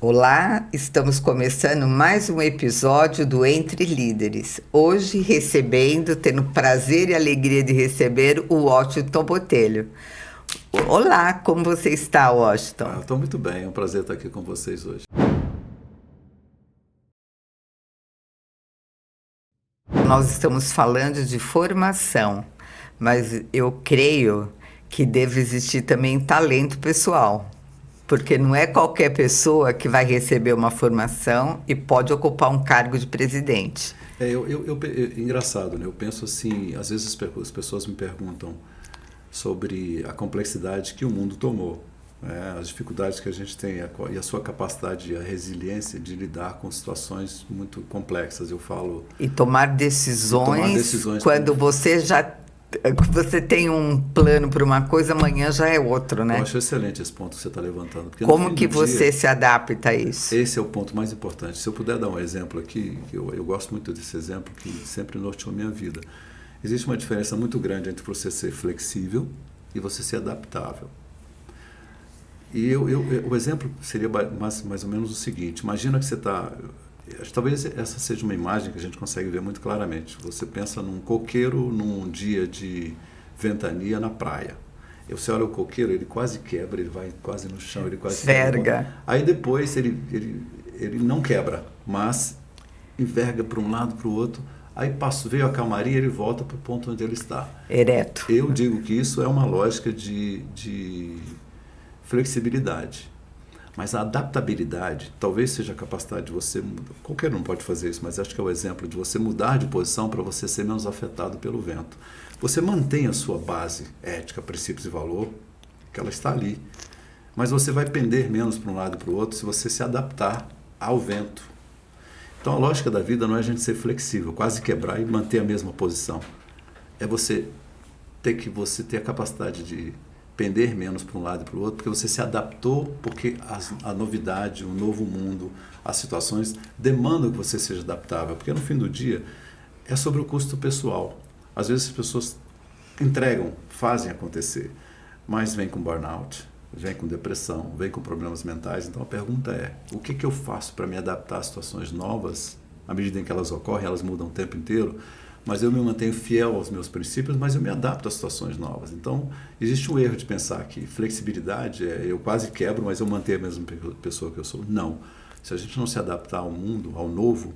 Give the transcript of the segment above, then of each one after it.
Olá, estamos começando mais um episódio do Entre Líderes. Hoje tendo o prazer e alegria de receber o Washington Botelho. Olá, como você está, Washington? Estou muito bem, é um prazer estar aqui com vocês hoje. Nós estamos falando de formação, mas eu creio que deve existir também talento pessoal. Porque não é qualquer pessoa que vai receber uma formação e pode ocupar um cargo de presidente. Engraçado, né? Eu penso assim, às vezes as pessoas me perguntam sobre a complexidade que o mundo tomou, né? As dificuldades que a gente tem e a sua capacidade, a resiliência de lidar com situações muito complexas. Eu falo... E tomar decisões quando você tem um plano para uma coisa, amanhã já é outro, né? Eu acho excelente esse ponto que você está levantando. Como que você se adapta a isso? Esse é o ponto mais importante. Se eu puder dar um exemplo aqui, eu gosto muito desse exemplo, que sempre norteou a minha vida. Existe uma diferença muito grande entre você ser flexível e você ser adaptável. E o exemplo seria mais ou menos o seguinte. Imagina que você está... Talvez essa seja uma imagem que a gente consegue ver muito claramente. Você pensa num coqueiro num dia de ventania na praia. E você olha o coqueiro, ele quase quebra, ele vai quase no chão, ele quase verga. Aí depois ele não quebra, mas enverga para um lado, para o outro. Aí veio a calmaria, ele volta para o ponto onde ele está. Ereto. Eu digo que isso é uma lógica de flexibilidade. Mas a adaptabilidade talvez seja a capacidade de você... Qualquer um pode fazer isso, mas acho que é o exemplo de você mudar de posição para você ser menos afetado pelo vento. Você mantém a sua base ética, princípios e valor, que ela está ali. Mas você vai pender menos para um lado e para o outro se você se adaptar ao vento. Então a lógica da vida não é a gente ser flexível, quase quebrar e manter a mesma posição. É você ter a capacidade de pender menos para um lado e para o outro, porque você se adaptou, porque a novidade, o novo mundo, as situações demandam que você seja adaptável, porque no fim do dia é sobre o custo pessoal. Às vezes as pessoas entregam, fazem acontecer, mas vem com burnout, vem com depressão, vem com problemas mentais. Então a pergunta é, o que eu faço para me adaptar a situações novas, à medida em que elas ocorrem, elas mudam o tempo inteiro, mas eu me mantenho fiel aos meus princípios, mas eu me adapto a situações novas. Então, existe um erro de pensar que flexibilidade é eu quase quebro, mas eu mantenho a mesma pessoa que eu sou. Não. Se a gente não se adaptar ao mundo, ao novo,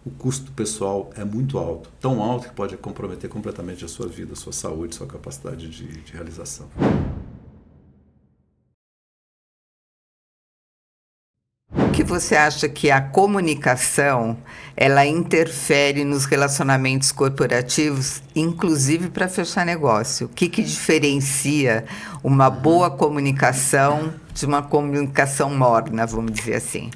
o custo pessoal é muito alto. Tão alto que pode comprometer completamente a sua vida, a sua saúde, a sua capacidade de realização. O que você acha que a comunicação ela interfere nos relacionamentos corporativos, inclusive para fechar negócio? O que diferencia uma boa comunicação de uma comunicação morna, vamos dizer assim?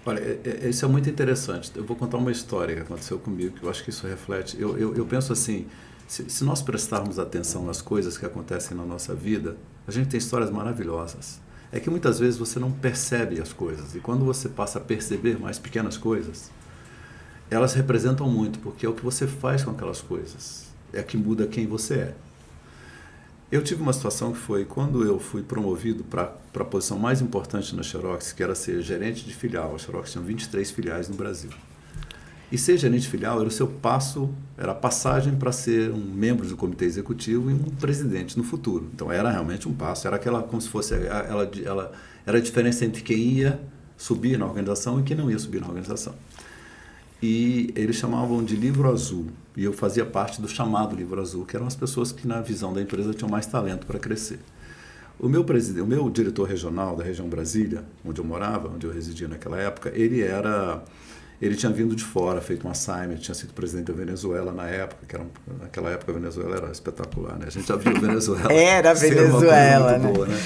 Olha, isso é muito interessante. Eu vou contar uma história que aconteceu comigo, que eu acho que isso reflete. Eu penso assim, se nós prestarmos atenção nas coisas que acontecem na nossa vida, a gente tem histórias maravilhosas. É que muitas vezes você não percebe as coisas, e quando você passa a perceber mais pequenas coisas, elas representam muito, porque é o que você faz com aquelas coisas, é que muda quem você é. Eu tive uma situação que foi quando eu fui promovido para a posição mais importante na Xerox, que era ser gerente de filial. A Xerox tinha 23 filiais no Brasil. E ser gerente de filial era o seu passo, era a passagem para ser um membro do comitê executivo e um presidente no futuro. Então era realmente um passo, era aquela como se fosse ela era a diferença entre quem ia subir na organização e quem não ia subir na organização. E eles chamavam de livro azul, e eu fazia parte do chamado livro azul, que eram as pessoas que na visão da empresa tinham mais talento para crescer. O meu diretor regional da região Brasília, onde eu morava, onde eu residia naquela época, ele tinha vindo de fora, feito um assignment, tinha sido presidente da Venezuela na época, naquela época a Venezuela era espetacular, né? A gente já viu a Venezuela. Era a Venezuela, muito boa, né?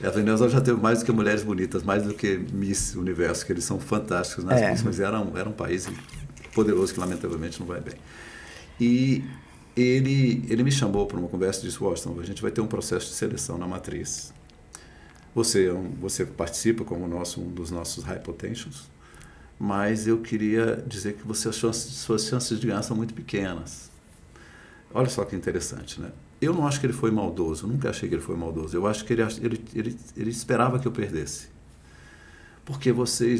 A Venezuela já teve mais do que mulheres bonitas, mais do que Miss Universo, que eles são fantásticos nas Miss, mas era um país poderoso que lamentavelmente não vai bem. E ele me chamou para uma conversa e disse, Washington, a gente vai ter um processo de seleção na matriz. Você participa como um dos nossos high potentials, mas eu queria dizer que suas chances de ganhar são muito pequenas. Olha só que interessante, né? Eu não acho que ele foi maldoso, nunca achei que ele foi maldoso. Eu acho que ele esperava que eu perdesse. Porque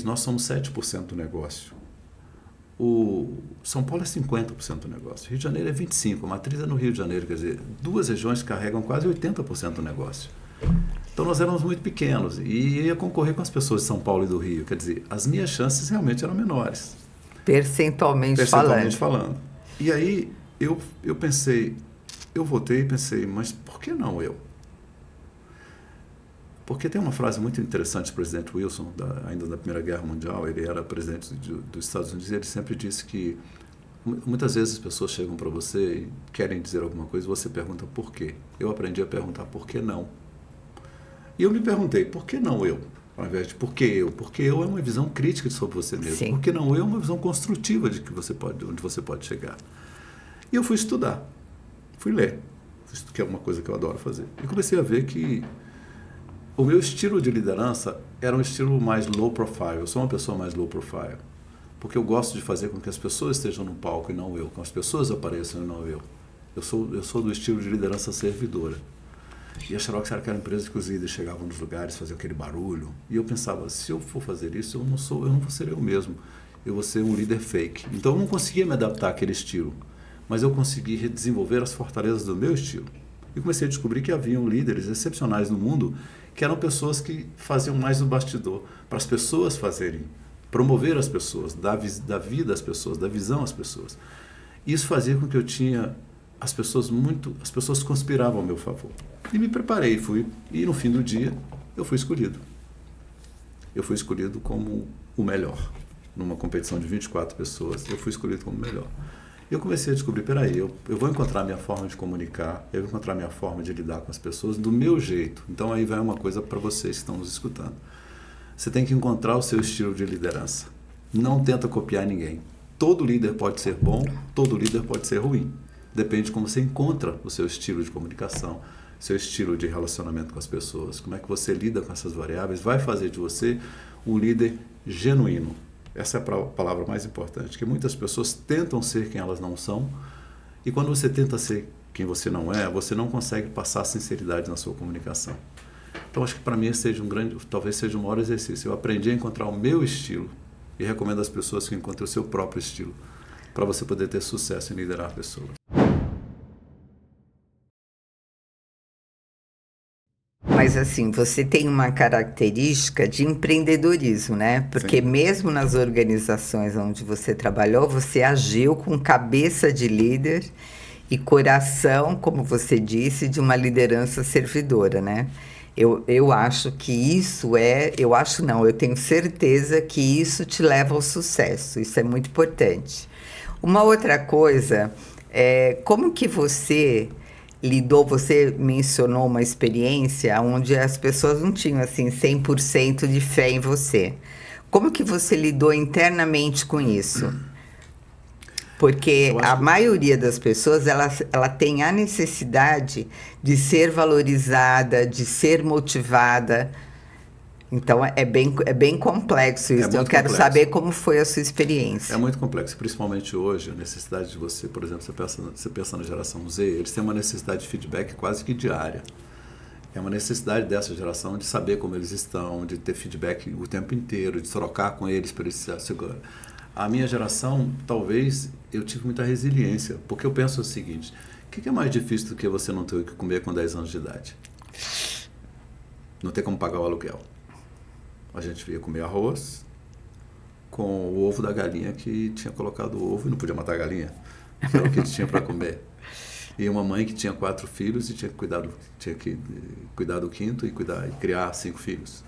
nós somos 7% do negócio. O São Paulo é 50% do negócio. Rio de Janeiro é 25%. A matriz é no Rio de Janeiro. Quer dizer, 2 regiões carregam quase 80% do negócio. Então nós éramos muito pequenos e ia concorrer com as pessoas de São Paulo e do Rio. Quer dizer, as minhas chances realmente eram menores. Percentualmente falando. E aí eu pensei, eu voltei e pensei, mas por que não eu? Porque tem uma frase muito interessante do presidente Wilson, ainda da Primeira Guerra Mundial, ele era presidente dos Estados Unidos, e ele sempre disse que muitas vezes as pessoas chegam para você e querem dizer alguma coisa, você pergunta por quê. Eu aprendi a perguntar por que não. E eu me perguntei, por que não eu? Ao invés de por que eu? Porque eu é uma visão crítica sobre você mesmo. Sim. Por que não eu é uma visão construtiva de onde você pode chegar. E eu fui estudar, fui ler, que é uma coisa que eu adoro fazer. E comecei a ver que o meu estilo de liderança era um estilo mais low profile. Eu sou uma pessoa mais low profile. Porque eu gosto de fazer com que as pessoas estejam no palco e não eu. Com as pessoas apareçam e não eu. Eu sou do estilo de liderança servidora. E a Xerox era aquela empresa que os líderes chegavam nos lugares, faziam aquele barulho. E eu pensava, se eu for fazer isso, eu não vou ser eu mesmo. Eu vou ser um líder fake. Então eu não conseguia me adaptar àquele estilo. Mas eu consegui desenvolver as fortalezas do meu estilo. E comecei a descobrir que haviam líderes excepcionais no mundo que eram pessoas que faziam mais no bastidor, para as pessoas fazerem, promover as pessoas, dar vida às pessoas, dar visão às pessoas. Isso fazia com que eu tinha as pessoas conspiravam ao meu favor. E me preparei, e no fim do dia eu fui escolhido. Eu fui escolhido como o melhor. Numa competição de 24 pessoas, eu fui escolhido como o melhor. E eu comecei a descobrir, peraí, eu vou encontrar a minha forma de comunicar, eu vou encontrar a minha forma de lidar com as pessoas do meu jeito. Então aí vai uma coisa para vocês que estão nos escutando. Você tem que encontrar o seu estilo de liderança. Não tenta copiar ninguém. Todo líder pode ser bom, todo líder pode ser ruim. Depende de como você encontra o seu estilo de comunicação, seu estilo de relacionamento com as pessoas, como é que você lida com essas variáveis, vai fazer de você um líder genuíno. Essa é a palavra mais importante, que muitas pessoas tentam ser quem elas não são, e quando você tenta ser quem você não é, você não consegue passar sinceridade na sua comunicação. Então acho que para mim talvez seja um maior exercício. Eu aprendi a encontrar o meu estilo, e recomendo às pessoas que encontrem o seu próprio estilo, para você poder ter sucesso em liderar pessoas. Mas assim, você tem uma característica de empreendedorismo, né? Porque Sim. mesmo nas organizações onde você trabalhou, você agiu com cabeça de líder e coração, como você disse, de uma liderança servidora, né? Eu acho que isso eu tenho certeza que isso te leva ao sucesso. Isso é muito importante. Uma outra coisa, como que você mencionou uma experiência onde as pessoas não tinham assim 100% de fé em você. Como que você lidou internamente com isso? Porque a maioria das pessoas, ela tem a necessidade de ser valorizada, de ser motivada. Então, é bem complexo isso. Eu quero saber como foi a sua experiência. É muito complexo, principalmente hoje, a necessidade de você, por exemplo, você pensa na geração Z, eles têm uma necessidade de feedback quase que diária. É uma necessidade dessa geração de saber como eles estão, de ter feedback o tempo inteiro, de trocar com eles para eles se assegurar. A minha geração, talvez, eu tive muita resiliência, porque eu penso o seguinte, o que é mais difícil do que você não ter o que comer com 10 anos de idade? Não ter como pagar o aluguel. A gente ia comer arroz com o ovo da galinha que tinha colocado o ovo e não podia matar a galinha. Era o que tinha para comer. E uma mãe que tinha 4 filhos e tinha que cuidar do quinto e criar 5 filhos.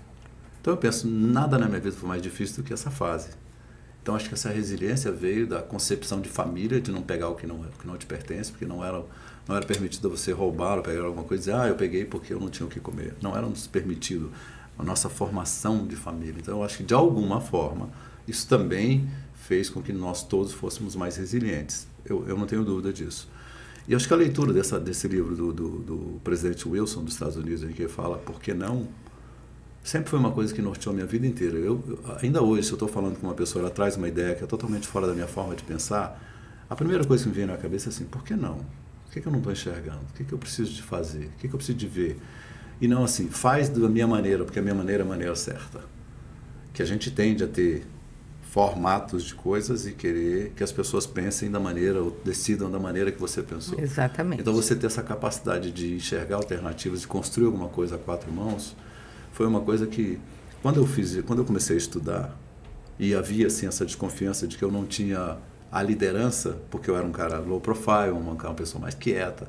Então eu penso, nada na minha vida foi mais difícil do que essa fase. Então acho que essa resiliência veio da concepção de família, de não pegar o que não te pertence, porque não era permitido você roubar ou pegar alguma coisa e dizer, eu peguei porque eu não tinha o que comer. Não era nos permitido. A nossa formação de família. Então, eu acho que, de alguma forma, isso também fez com que nós todos fôssemos mais resilientes. Eu não tenho dúvida disso. E acho que a leitura desse livro do presidente Wilson dos Estados Unidos, em que ele fala por que não, sempre foi uma coisa que norteou a minha vida inteira. Ainda hoje, se eu estou falando com uma pessoa, ela traz uma ideia que é totalmente fora da minha forma de pensar, a primeira coisa que me vem na cabeça é assim, por que não? O que eu não estou enxergando? O que eu preciso de fazer? O que eu preciso de ver? E não assim, faz da minha maneira, porque a minha maneira é a maneira certa. que a gente tende a ter formatos de coisas e querer que as pessoas pensem da maneira, ou decidam da maneira que você pensou. Exatamente. Então você ter essa capacidade de enxergar alternativas e construir alguma coisa a quatro mãos, foi uma coisa que, quando eu comecei a estudar, e havia assim essa desconfiança de que eu não tinha a liderança, porque eu era um cara low profile, uma pessoa mais quieta,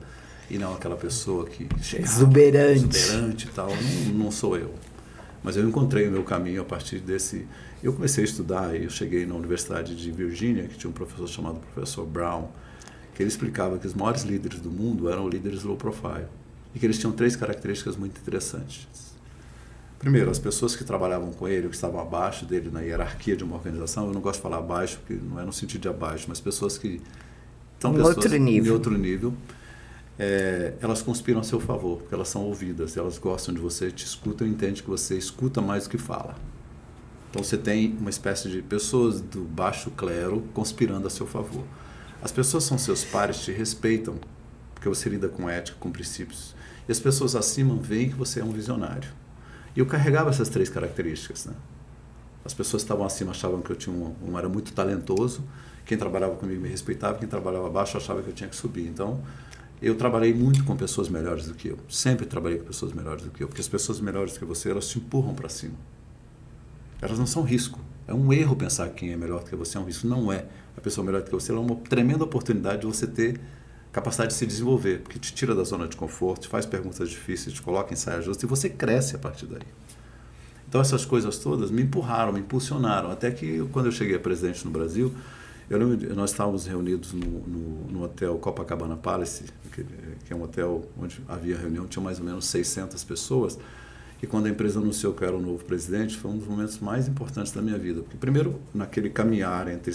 e não aquela pessoa que chegava exuberante e tal, não sou eu. Mas eu encontrei o meu caminho a partir desse... Eu comecei a estudar e eu cheguei na Universidade de Virgínia, que tinha um professor chamado Professor Brown, que ele explicava que os maiores líderes do mundo eram líderes low profile, e que eles tinham 3 características muito interessantes. Primeiro, as pessoas que trabalhavam com ele, que estavam abaixo dele na hierarquia de uma organização, eu não gosto de falar abaixo, porque não é no sentido de abaixo, mas pessoas que estão em outro nível, elas conspiram a seu favor, porque elas são ouvidas, elas gostam de você, te escutam e entendem que você escuta mais do que fala. Então você tem uma espécie de pessoas do baixo clero conspirando a seu favor. As pessoas são seus pares, te respeitam, porque você lida com ética, com princípios. E as pessoas acima veem que você é um visionário. E eu carregava essas 3 características, né? As pessoas que estavam acima achavam que eu era muito talentoso, quem trabalhava comigo me respeitava, quem trabalhava abaixo achava que eu tinha que subir. Então, eu trabalhei muito com pessoas melhores do que eu. Sempre trabalhei com pessoas melhores do que eu, porque as pessoas melhores do que você, elas te empurram para cima. Elas não são risco. É um erro pensar que quem é melhor do que você é um risco. Não é. A pessoa melhor do que você é uma tremenda oportunidade de você ter capacidade de se desenvolver, porque te tira da zona de conforto, te faz perguntas difíceis, te coloca em saia justa e você cresce a partir daí. Então essas coisas todas me empurraram, me impulsionaram, até que quando eu cheguei a presidente no Brasil, eu lembro, nós estávamos reunidos no hotel Copacabana Palace, que é um hotel onde havia reunião, tinha mais ou menos 600 pessoas, e quando a empresa anunciou que eu era o novo presidente, foi um dos momentos mais importantes da minha vida, porque primeiro, naquele caminhar entre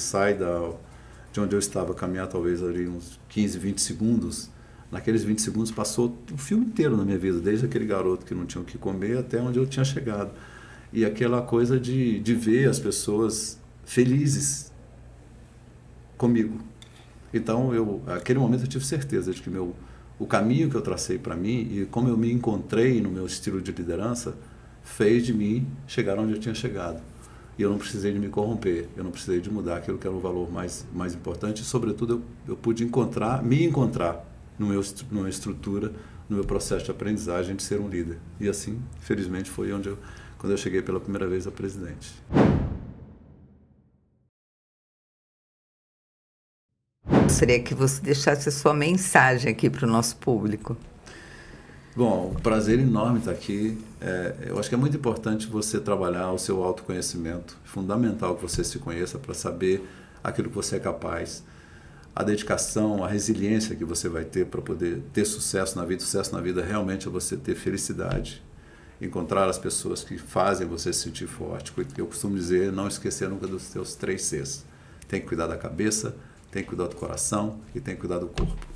de onde eu estava, caminhar talvez ali uns 15, 20 segundos, naqueles 20 segundos passou o filme inteiro na minha vida, desde aquele garoto que não tinha o que comer até onde eu tinha chegado. E aquela coisa de ver as pessoas felizes comigo. Então, naquele momento eu tive certeza de que o caminho que eu tracei para mim e como eu me encontrei no meu estilo de liderança fez de mim chegar onde eu tinha chegado. E eu não precisei de me corromper, eu não precisei de mudar aquilo que era o valor mais importante. E, sobretudo, eu pude me encontrar numa estrutura, no meu processo de aprendizagem de ser um líder. E assim, felizmente, foi quando eu cheguei pela primeira vez a presidente. Gostaria que você deixasse a sua mensagem aqui para o nosso público. Bom, um prazer enorme estar aqui. Eu acho que é muito importante você trabalhar o seu autoconhecimento. É fundamental que você se conheça para saber aquilo que você é capaz. A dedicação, a resiliência que você vai ter para poder ter sucesso na vida. Sucesso na vida realmente é você ter felicidade. Encontrar as pessoas que fazem você se sentir forte. Eu costumo dizer, não esquecer nunca dos seus 3 Cs. Tem que cuidar da cabeça, tem que cuidar do coração e tem que cuidar do corpo.